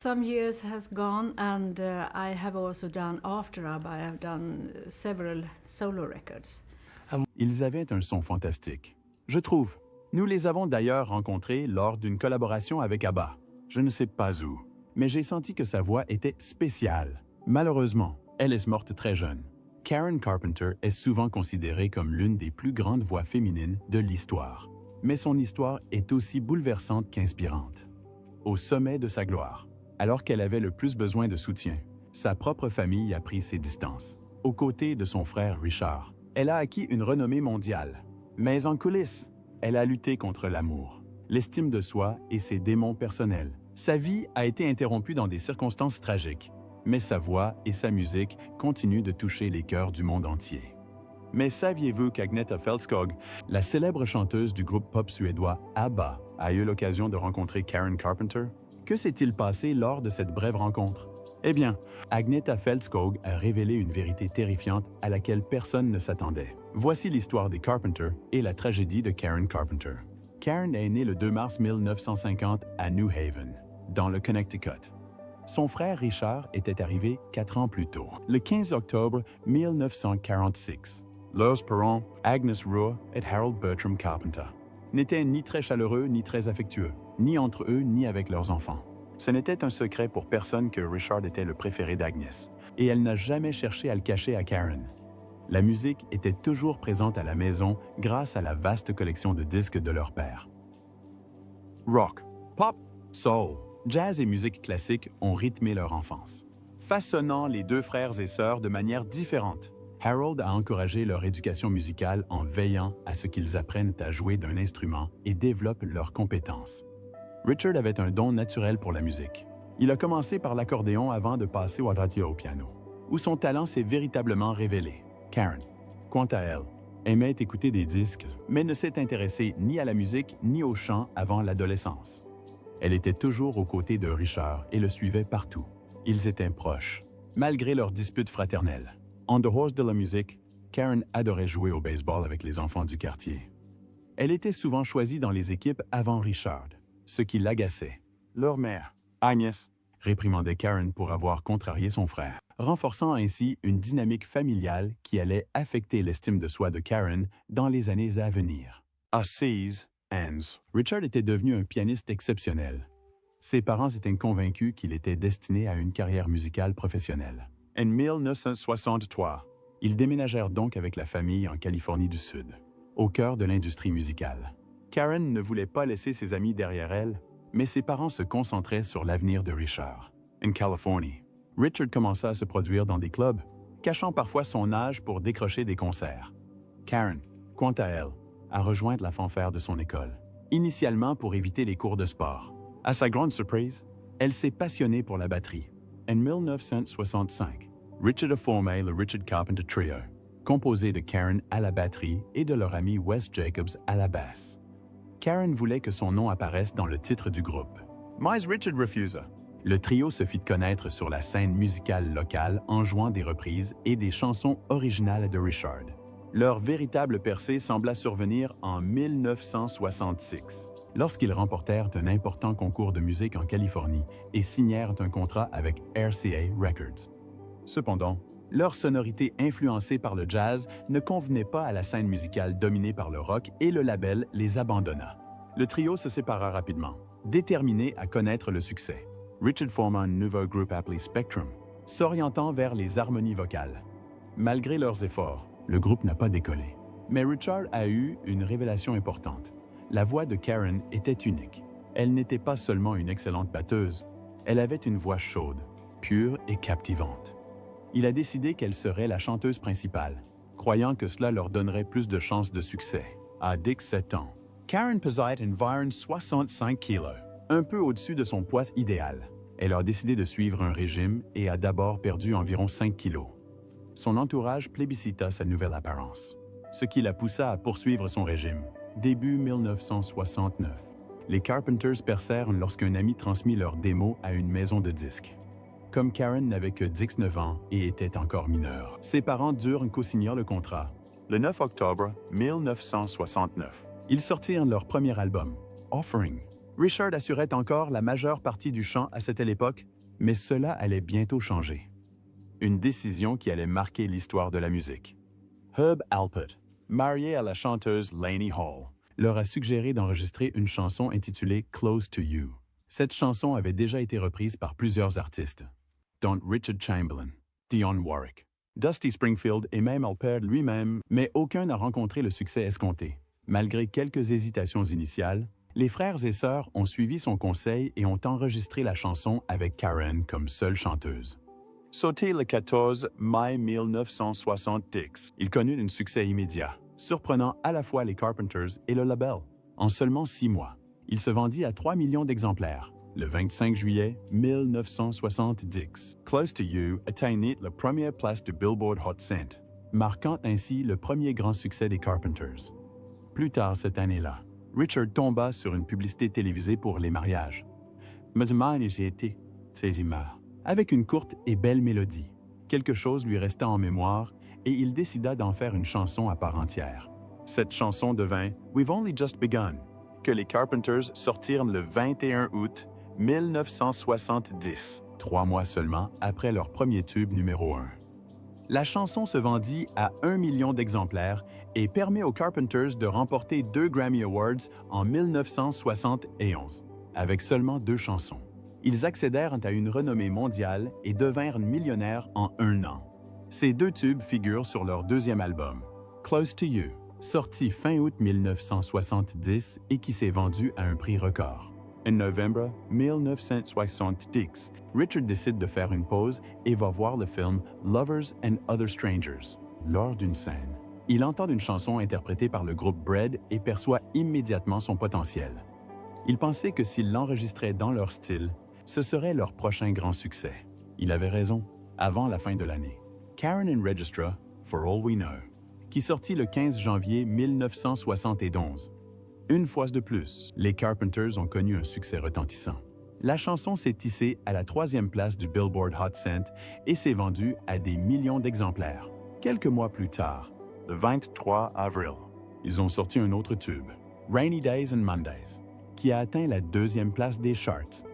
Some years has gone, and I have also done after ABBA. I have done several solo records. Ils avaient un son fantastique. Je trouve. Nous les avons d'ailleurs rencontrés lors d'une collaboration avec ABBA. Je ne sais pas où, mais j'ai senti que sa voix était spéciale. Malheureusement, elle est morte très jeune. Karen Carpenter est souvent considérée comme l'une des plus grandes voix féminines de l'histoire. Mais son histoire est aussi bouleversante qu'inspirante. Au sommet de sa gloire, alors qu'elle avait le plus besoin de soutien, sa propre famille a pris ses distances. Aux côtés de son frère Richard, elle a acquis une renommée mondiale. Mais en coulisses, elle a lutté contre l'amour, l'estime de soi et ses démons personnels. Sa vie a été interrompue dans des circonstances tragiques, mais sa voix et sa musique continuent de toucher les cœurs du monde entier. Mais saviez-vous qu'Agneta Fältskog, la célèbre chanteuse du groupe pop suédois ABBA, a eu l'occasion de rencontrer Karen Carpenter? Que s'est-il passé lors de cette brève rencontre? Eh bien, Agneta Fältskog a révélé une vérité terrifiante à laquelle personne ne s'attendait. Voici l'histoire des Carpenter et la tragédie de Karen Carpenter. Karen est née le 2 mars 1950 à New Haven, dans le Connecticut. Son frère Richard était arrivé 4 ans plus tôt, le 15 octobre 1946. Leurs parents, Agnes Ruhr et Harold Bertram Carpenter, n'étaient ni très chaleureux ni très affectueux, ni entre eux ni avec leurs enfants. Ce n'était un secret pour personne que Richard était le préféré d'Agnes, et elle n'a jamais cherché à le cacher à Karen. La musique était toujours présente à la maison grâce à la vaste collection de disques de leur père. Rock, pop, soul, jazz et musique classique ont rythmé leur enfance, façonnant les deux frères et sœurs de manière différente. Harold a encouragé leur éducation musicale en veillant à ce qu'ils apprennent à jouer d'un instrument et développent leurs compétences. Richard avait un don naturel pour la musique. Il a commencé par l'accordéon avant de passer au radio au piano, où son talent s'est véritablement révélé. Karen, quant à elle, aimait écouter des disques, mais ne s'est intéressée ni à la musique ni au chant avant l'adolescence. Elle était toujours aux côtés de Richard et le suivait partout. Ils étaient proches, malgré leurs disputes fraternelles. En dehors de la musique, Karen adorait jouer au baseball avec les enfants du quartier. Elle était souvent choisie dans les équipes avant Richard, ce qui l'agaçait. Leur mère, Agnès, réprimandait Karen pour avoir contrarié son frère, renforçant ainsi une dynamique familiale qui allait affecter l'estime de soi de Karen dans les années à venir. À 16 ans, Richard était devenu un pianiste exceptionnel. Ses parents étaient convaincus qu'il était destiné à une carrière musicale professionnelle. En 1963, ils déménagèrent donc avec la famille en Californie du Sud, au cœur de l'industrie musicale. Karen ne voulait pas laisser ses amis derrière elle, mais ses parents se concentraient sur l'avenir de Richard. En Californie, Richard commença à se produire dans des clubs, cachant parfois son âge pour décrocher des concerts. Karen, quant à elle, a rejoint la fanfare de son école, initialement pour éviter les cours de sport. À sa grande surprise, elle s'est passionnée pour la batterie. En 1965, Richard a formé le Richard Carpenter Trio, composé de Karen à la batterie et de leur ami Wes Jacobs à la basse. Karen voulait que son nom apparaisse dans le titre du groupe. Mais Richard refusa. Le trio se fit connaître sur la scène musicale locale en jouant des reprises et des chansons originales de Richard. Leur véritable percée sembla survenir en 1966, lorsqu'ils remportèrent un important concours de musique en Californie et signèrent un contrat avec RCA Records. Cependant, leur sonorité influencée par le jazz ne convenait pas à la scène musicale dominée par le rock et le label les abandonna. Le trio se sépara rapidement, déterminé à connaître le succès. Richard forma un nouveau groupe appelé Spectrum, s'orientant vers les harmonies vocales. Malgré leurs efforts, le groupe n'a pas décollé. Mais Richard a eu une révélation importante. La voix de Karen était unique. Elle n'était pas seulement une excellente batteuse, elle avait une voix chaude, pure et captivante. Il a décidé qu'elle serait la chanteuse principale, croyant que cela leur donnerait plus de chances de succès. À 17 ans, Karen pesait environ 65 kilos, un peu au-dessus de son poids idéal. Elle a décidé de suivre un régime et a d'abord perdu environ 5 kilos. Son entourage plébiscita sa nouvelle apparence, ce qui la poussa à poursuivre son régime. Début 1969, les Carpenters percèrent lorsqu'un ami transmit leur démo à une maison de disques. Comme Karen n'avait que 19 ans et était encore mineure, ses parents durent co-signer le contrat. Le 9 octobre 1969, ils sortirent leur premier album, Offering. Richard assurait encore la majeure partie du chant à cette époque, Mais cela allait bientôt changer. Une décision qui allait marquer l'histoire de la musique. Herb Alpert, marié à la chanteuse Lainey Hall, leur a suggéré d'enregistrer une chanson intitulée « Close to You ». Cette chanson avait déjà été reprise par plusieurs artistes, dont Richard Chamberlain, Dionne Warwick, Dusty Springfield et même Alpert lui-même, mais aucun n'a rencontré le succès escompté. Malgré quelques hésitations initiales, les frères et sœurs ont suivi son conseil et ont enregistré la chanson avec Karen comme seule chanteuse. Sorti le 14 mai 1970, il connut un succès immédiat, surprenant à la fois les Carpenters et le label. En seulement 6 mois, il se vendit à 3 millions d'exemplaires. Le 25 juillet 1970, Close to You atteignit la première place du Billboard Hot 100, marquant ainsi le premier grand succès des Carpenters. Plus tard cette année-là, Richard tomba sur une publicité télévisée pour les mariages. Avec une courte et belle mélodie. Quelque chose lui resta en mémoire et il décida d'en faire une chanson à part entière. Cette chanson devint « We've Only Just Begun », que les Carpenters sortirent le 21 août 1970, 3 mois seulement après leur premier tube numéro 1. La chanson se vendit à 1 million d'exemplaires et permet aux Carpenters de remporter 2 Grammy Awards en 1971, avec seulement 2 chansons. Ils accédèrent à une renommée mondiale et devinrent millionnaires en 1 an. Ces 2 tubes figurent sur leur deuxième album, Close to You, sorti fin août 1970 et qui s'est vendu à un prix record. En novembre 1970, Richard décide de faire une pause et va voir le film Lovers and Other Strangers. Lors d'une scène, il entend une chanson interprétée par le groupe Bread et perçoit immédiatement son potentiel. Il pensait que s'il l'enregistrait dans leur style, ce serait leur prochain grand succès. Il avait raison, avant la fin de l'année. Karen and Registra, For All We Know, qui sortit le 15 janvier 1971. Une fois de plus, les Carpenters ont connu un succès retentissant. La chanson s'est hissée à la 3e place du Billboard Hot 100 et s'est vendue à des millions d'exemplaires. Quelques mois plus tard, le 23 avril, ils ont sorti un autre tube, Rainy Days and Mondays, qui a atteint la 2e place des charts.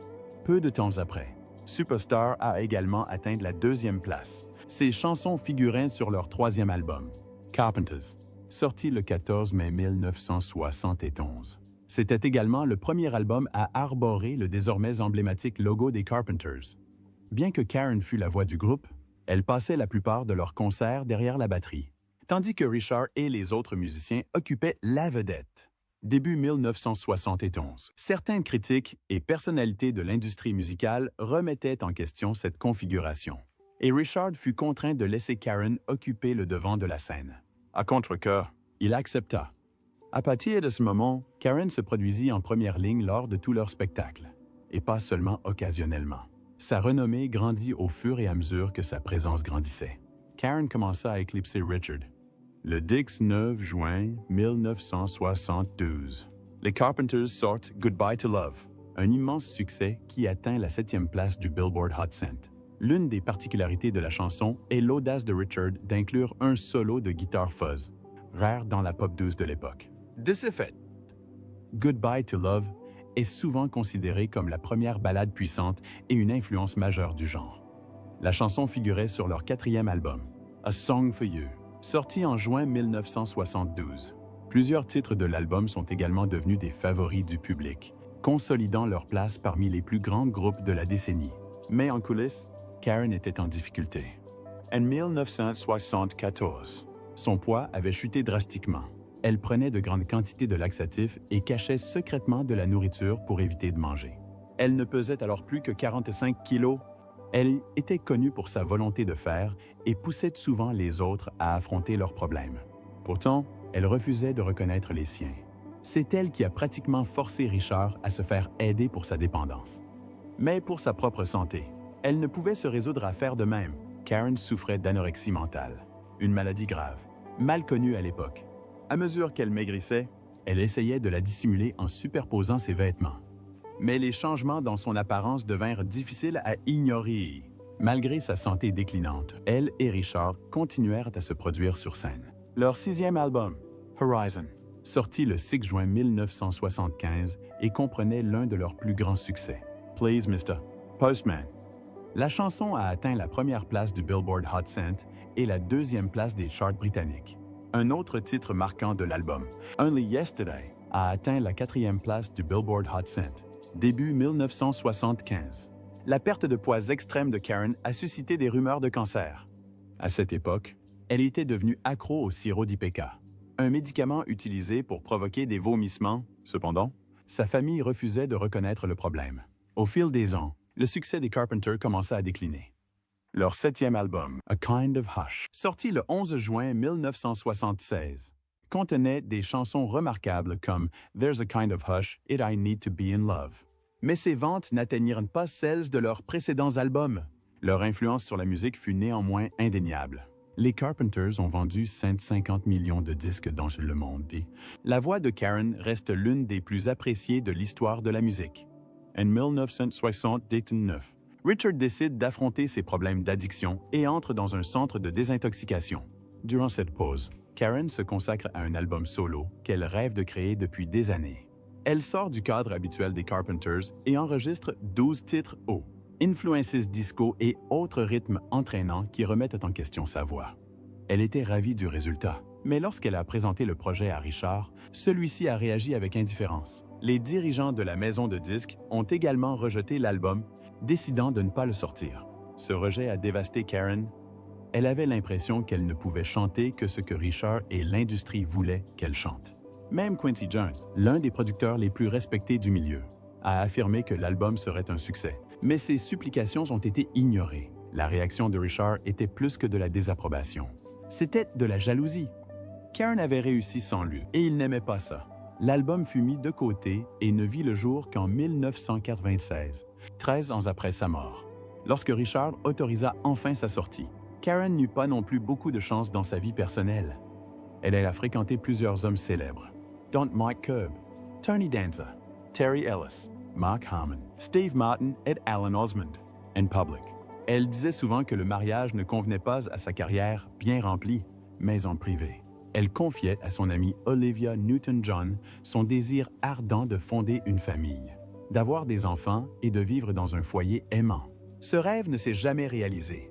Peu de temps après, Superstar a également atteint la 2e place. Ces chansons figuraient sur leur 3e album, Carpenters, sorti le 14 mai 1971. C'était également le premier album à arborer le désormais emblématique logo des Carpenters. Bien que Karen fût la voix du groupe, elle passait la plupart de leurs concerts derrière la batterie, tandis que Richard et les autres musiciens occupaient la vedette. Début 1971, certaines critiques et personnalités de l'industrie musicale remettaient en question cette configuration, et Richard fut contraint de laisser Karen occuper le devant de la scène. À contre-cœur, il accepta. À partir de ce moment, Karen se produisit en première ligne lors de tous leurs spectacles, et pas seulement occasionnellement. Sa renommée grandit au fur et à mesure que sa présence grandissait. Karen commença à éclipser Richard. Le 19 juin 1972, les Carpenters sortent Goodbye to Love, un immense succès qui atteint la 7e place du Billboard Hot 100. L'une des particularités de la chanson est l'audace de Richard d'inclure un solo de guitare fuzz, rare dans la pop douce de l'époque. De ce fait, Goodbye to Love est souvent considérée comme la première ballade puissante et une influence majeure du genre. La chanson figurait sur leur 4e album, A Song for You, sorti en juin 1972. Plusieurs titres de l'album sont également devenus des favoris du public, consolidant leur place parmi les plus grands groupes de la décennie. Mais en coulisses, Karen était en difficulté. En 1974, son poids avait chuté drastiquement. Elle prenait de grandes quantités de laxatifs et cachait secrètement de la nourriture pour éviter de manger. Elle ne pesait alors plus que 45 kilos. Elle était connue pour sa volonté de faire et poussait souvent les autres à affronter leurs problèmes. Pourtant, elle refusait de reconnaître les siens. C'est elle qui a pratiquement forcé Richard à se faire aider pour sa dépendance. Mais pour sa propre santé, elle ne pouvait se résoudre à faire de même. Karen souffrait d'anorexie mentale, une maladie grave, mal connue à l'époque. À mesure qu'elle maigrissait, elle essayait de la dissimuler en superposant ses vêtements. Mais les changements dans son apparence devinrent difficiles à ignorer. Malgré sa santé déclinante, elle et Richard continuèrent à se produire sur scène. Leur 6e album, Horizon, sorti le 6 juin 1975 et comprenait l'un de leurs plus grands succès, Please Mr. Postman, La chanson a atteint la première place du Billboard Hot 100 et la deuxième place des charts britanniques. Un autre titre marquant de l'album, Only Yesterday, a atteint la quatrième place du Billboard Hot 100, début 1975. La perte de poids extrême de Karen a suscité des rumeurs de cancer. À cette époque, elle était devenue accro au sirop d'IPK, un médicament utilisé pour provoquer des vomissements. Cependant, sa famille refusait de reconnaître le problème. Au fil des ans, le succès des Carpenters commença à décliner. Leur septième album, A Kind of Hush, sorti le 11 juin 1976, contenait des chansons remarquables comme There's a Kind of Hush, It I Need to Be in Love. Mais ces ventes n'atteignirent pas celles de leurs précédents albums. Leur influence sur la musique fut néanmoins indéniable. Les Carpenters ont vendu 150 millions de disques dans le monde et la voix de Karen reste l'une des plus appréciées de l'histoire de la musique. En 1979, Richard décide d'affronter ses problèmes d'addiction et entre dans un centre de désintoxication. Durant cette pause, Karen se consacre à un album solo qu'elle rêve de créer depuis des années. Elle sort du cadre habituel des Carpenters et enregistre 12 titres hauts, influences disco et autres rythmes entraînants qui remettent en question sa voix. Elle était ravie du résultat, mais lorsqu'elle a présenté le projet à Richard, celui-ci a réagi avec indifférence. Les dirigeants de la maison de disques ont également rejeté l'album, décidant de ne pas le sortir. Ce rejet a dévasté Karen. Elle avait l'impression qu'elle ne pouvait chanter que ce que Richard et l'industrie voulaient qu'elle chante. Même Quincy Jones, l'un des producteurs les plus respectés du milieu, a affirmé que l'album serait un succès. Mais ses supplications ont été ignorées. La réaction de Richard était plus que de la désapprobation. C'était de la jalousie. Karen avait réussi sans lui et il n'aimait pas ça. L'album fut mis de côté et ne vit le jour qu'en 1996, 13 ans après sa mort. Lorsque Richard autorisa enfin sa sortie, Karen n'eut pas non plus beaucoup de chance dans sa vie personnelle. Elle a fréquenté plusieurs hommes célèbres, dont Mike Curb, Tony Danza, Terry Ellis, Mark Harmon, Steve Martin et Alan Osmond, en public. Elle disait souvent que le mariage ne convenait pas à sa carrière bien remplie, mais en privé. Elle confiait à son amie Olivia Newton-John son désir ardent de fonder une famille, d'avoir des enfants et de vivre dans un foyer aimant. Ce rêve ne s'est jamais réalisé.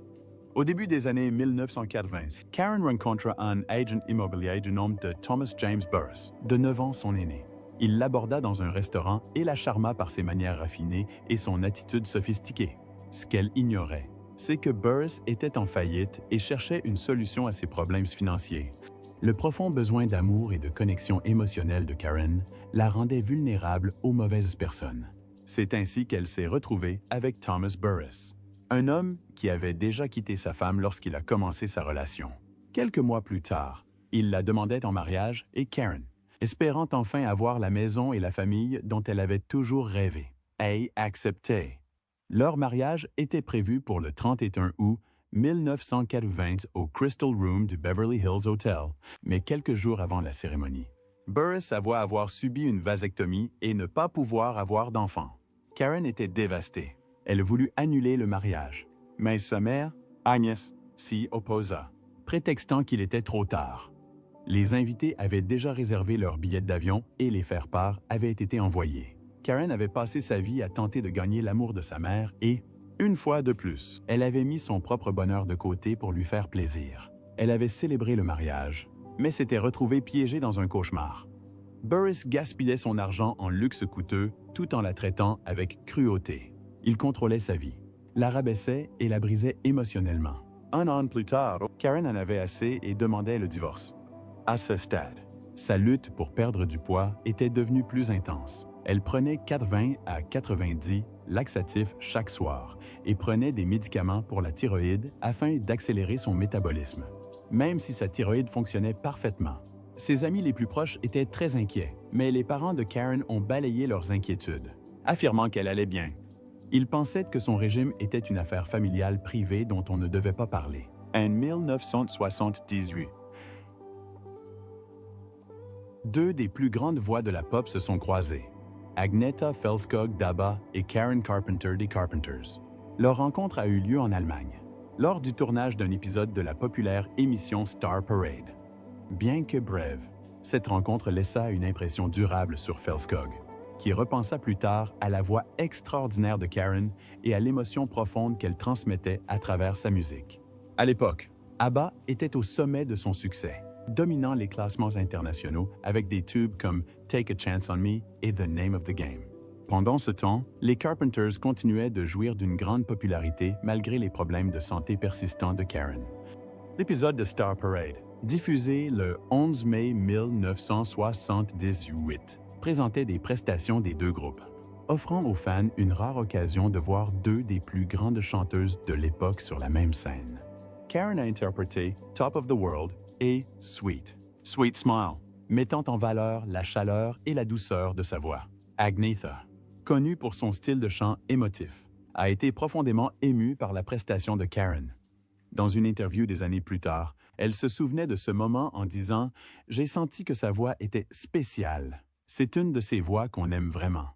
Au début des années 1980, Karen rencontra un agent immobilier du nom de Thomas James Burris, de 9 ans son aîné. Il l'aborda dans un restaurant et la charma par ses manières raffinées et son attitude sophistiquée. Ce qu'elle ignorait, c'est que Burris était en faillite et cherchait une solution à ses problèmes financiers. Le profond besoin d'amour et de connexion émotionnelle de Karen la rendait vulnérable aux mauvaises personnes. C'est ainsi qu'elle s'est retrouvée avec Thomas Burris, un homme qui avait déjà quitté sa femme lorsqu'il a commencé sa relation. Quelques mois plus tard, il la demandait en mariage et Karen, espérant enfin avoir la maison et la famille dont elle avait toujours rêvé, a accepté. Leur mariage était prévu pour le 31 août 1980 au Crystal Room du Beverly Hills Hotel, mais quelques jours avant la cérémonie. Burris avoua avoir subi une vasectomie et ne pas pouvoir avoir d'enfant. Karen était dévastée. Elle voulut annuler le mariage, mais sa mère, Agnès, s'y opposa, prétextant qu'il était trop tard. Les invités avaient déjà réservé leurs billets d'avion et les faire-part avaient été envoyés. Karen avait passé sa vie à tenter de gagner l'amour de sa mère et, une fois de plus, elle avait mis son propre bonheur de côté pour lui faire plaisir. Elle avait célébré le mariage, mais s'était retrouvée piégée dans un cauchemar. Burris gaspillait son argent en luxe coûteux tout en la traitant avec cruauté. Il contrôlait sa vie, la rabaissait et la brisait émotionnellement. Un an plus tard, Karen en avait assez et demandait le divorce. À ce stade, sa lutte pour perdre du poids était devenue plus intense. Elle prenait 80 à 90 laxatifs chaque soir et prenait des médicaments pour la thyroïde afin d'accélérer son métabolisme. Même si sa thyroïde fonctionnait parfaitement, ses amis les plus proches étaient très inquiets, mais les parents de Karen ont balayé leurs inquiétudes, affirmant qu'elle allait bien. Ils pensaient que son régime était une affaire familiale privée dont on ne devait pas parler. En 1978, deux des plus grandes voix de la pop se sont croisées. Agnetha Fältskog d'ABBA et Karen Carpenter des Carpenters. Leur rencontre a eu lieu en Allemagne, lors du tournage d'un épisode de la populaire émission Star Parade. Bien que brève, cette rencontre laissa une impression durable sur Fältskog. qui repensa plus tard à la voix extraordinaire de Karen et à l'émotion profonde qu'elle transmettait à travers sa musique. À l'époque, ABBA était au sommet de son succès, dominant les classements internationaux avec des tubes comme Take a Chance on Me et The Name of the Game. Pendant ce temps, les Carpenters continuaient de jouir d'une grande popularité malgré les problèmes de santé persistants de Karen. L'épisode de Star Parade, diffusé le 11 mai 1978, présentait des prestations des deux groupes, offrant aux fans une rare occasion de voir deux des plus grandes chanteuses de l'époque sur la même scène. Karen a interprété Top of the World et Sweet, Sweet Smile, mettant en valeur la chaleur et la douceur de sa voix. Agnetha, connue pour son style de chant émotif, a été profondément émue par la prestation de Karen. Dans une interview des années plus tard, elle se souvenait de ce moment en disant « J'ai senti que sa voix était spéciale. C'est une de ces voix qu'on aime vraiment. »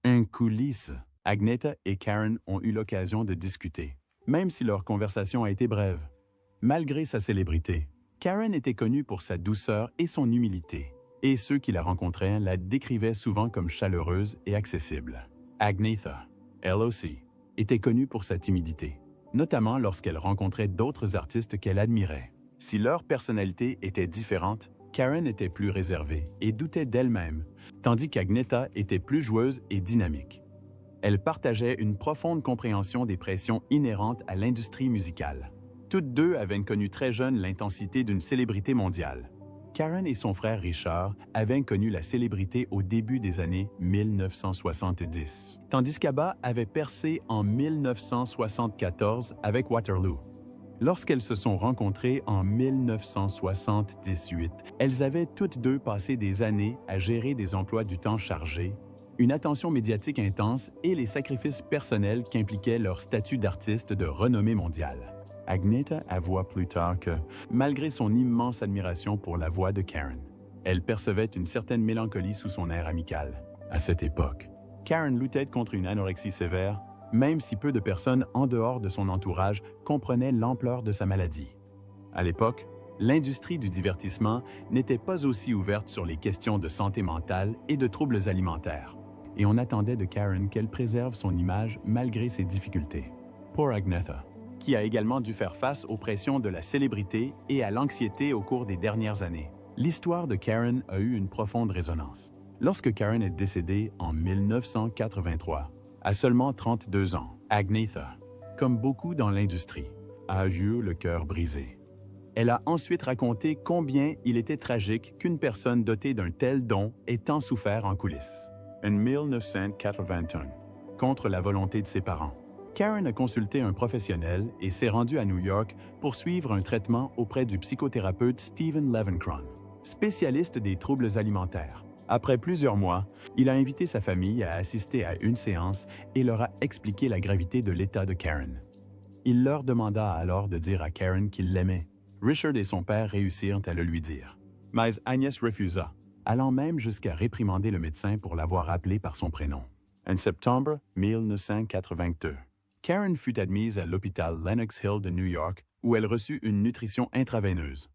En coulisses, Agnetha et Karen ont eu l'occasion de discuter, même si leur conversation a été brève. Malgré sa célébrité, Karen était connue pour sa douceur et son humilité, et ceux qui la rencontraient la décrivaient souvent comme chaleureuse et accessible. Agnetha, elle aussi, était connue pour sa timidité, notamment lorsqu'elle rencontrait d'autres artistes qu'elle admirait. Si leur personnalité était différente, Karen était plus réservée et doutait d'elle-même, tandis qu'Agnetha était plus joueuse et dynamique. Elle partageait une profonde compréhension des pressions inhérentes à l'industrie musicale. Toutes deux avaient connu très jeune l'intensité d'une célébrité mondiale. Karen et son frère Richard avaient connu la célébrité au début des années 1970, tandis qu'ABBA avait percé en 1974 avec Waterloo. Lorsqu'elles se sont rencontrées en 1978, elles avaient toutes deux passé des années à gérer des emplois du temps chargés, une attention médiatique intense et les sacrifices personnels qu'impliquait leur statut d'artiste de renommée mondiale. Agnetha avoua plus tard que, malgré son immense admiration pour la voix de Karen, elle percevait une certaine mélancolie sous son air amical. À cette époque, Karen luttait contre une anorexie sévère, même si peu de personnes en dehors de son entourage comprenaient l'ampleur de sa maladie. À l'époque, l'industrie du divertissement n'était pas aussi ouverte sur les questions de santé mentale et de troubles alimentaires, et on attendait de Karen qu'elle préserve son image malgré ses difficultés. Pour Agnetha, qui a également dû faire face aux pressions de la célébrité et à l'anxiété au cours des dernières années, l'histoire de Karen a eu une profonde résonance. Lorsque Karen est décédée en 1983, à seulement 32 ans, Agnetha, comme beaucoup dans l'industrie, a eu le cœur brisé. Elle a ensuite raconté combien il était tragique qu'une personne dotée d'un tel don ait tant souffert en coulisses. En 1981, contre la volonté de ses parents, Karen a consulté un professionnel et s'est rendue à New York pour suivre un traitement auprès du psychothérapeute Stephen Levenkron, spécialiste des troubles alimentaires. Après plusieurs mois, il a invité sa famille à assister à une séance et leur a expliqué la gravité de l'état de Karen. Il leur demanda alors de dire à Karen qu'il l'aimait. Richard et son père réussirent à le lui dire. Mais Agnès refusa, allant même jusqu'à réprimander le médecin pour l'avoir appelé par son prénom. En septembre 1982, Karen fut admise à l'hôpital Lenox Hill de New York où elle reçut une nutrition intraveineuse.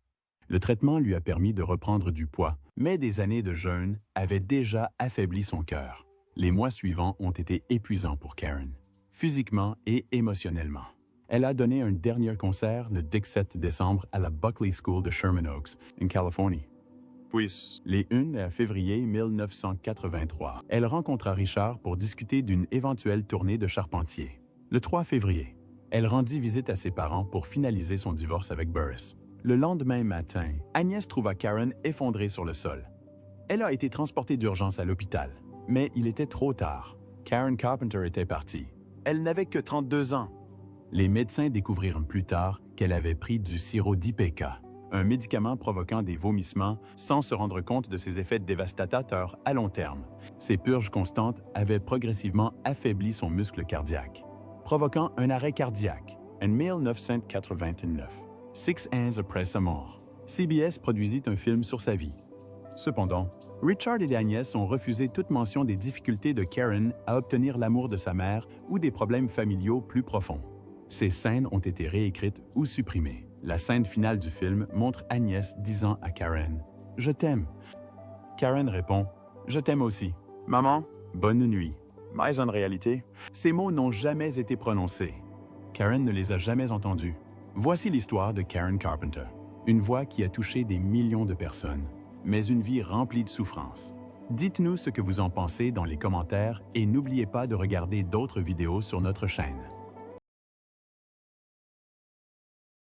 Le traitement lui a permis de reprendre du poids, mais des années de jeûne avaient déjà affaibli son cœur. Les mois suivants ont été épuisants pour Karen, physiquement et émotionnellement. Elle a donné un dernier concert le 17 décembre à la Buckley School de Sherman Oaks, en Californie. Puis, les 1 février 1983, elle rencontra Richard pour discuter d'une éventuelle tournée de charpentier. Le 3 février, elle rendit visite à ses parents pour finaliser son divorce avec Burris. Le lendemain matin, Agnès trouva Karen effondrée sur le sol. Elle a été transportée d'urgence à l'hôpital, mais il était trop tard. Karen Carpenter était partie. Elle n'avait que 32 ans. Les médecins découvrirent plus tard qu'elle avait pris du sirop d'IPK, un médicament provoquant des vomissements sans se rendre compte de ses effets dévastateurs à long terme. Ces purges constantes avaient progressivement affaibli son muscle cardiaque, provoquant un arrêt cardiaque en 1989, 6 ans après sa mort. CBS produisit un film sur sa vie. Cependant, Richard et Agnès ont refusé toute mention des difficultés de Karen à obtenir l'amour de sa mère ou des problèmes familiaux plus profonds. Ces scènes ont été réécrites ou supprimées. La scène finale du film montre Agnès disant à Karen « Je t'aime ». Karen répond « Je t'aime aussi. Maman, bonne nuit. Mais en réalité, ces mots n'ont jamais été prononcés. Karen ne les a jamais entendus. Voici l'histoire de Karen Carpenter. Une voix qui a touché des millions de personnes, mais une vie remplie de souffrances. Dites-nous ce que vous en pensez dans les commentaires et n'oubliez pas de regarder d'autres vidéos sur notre chaîne.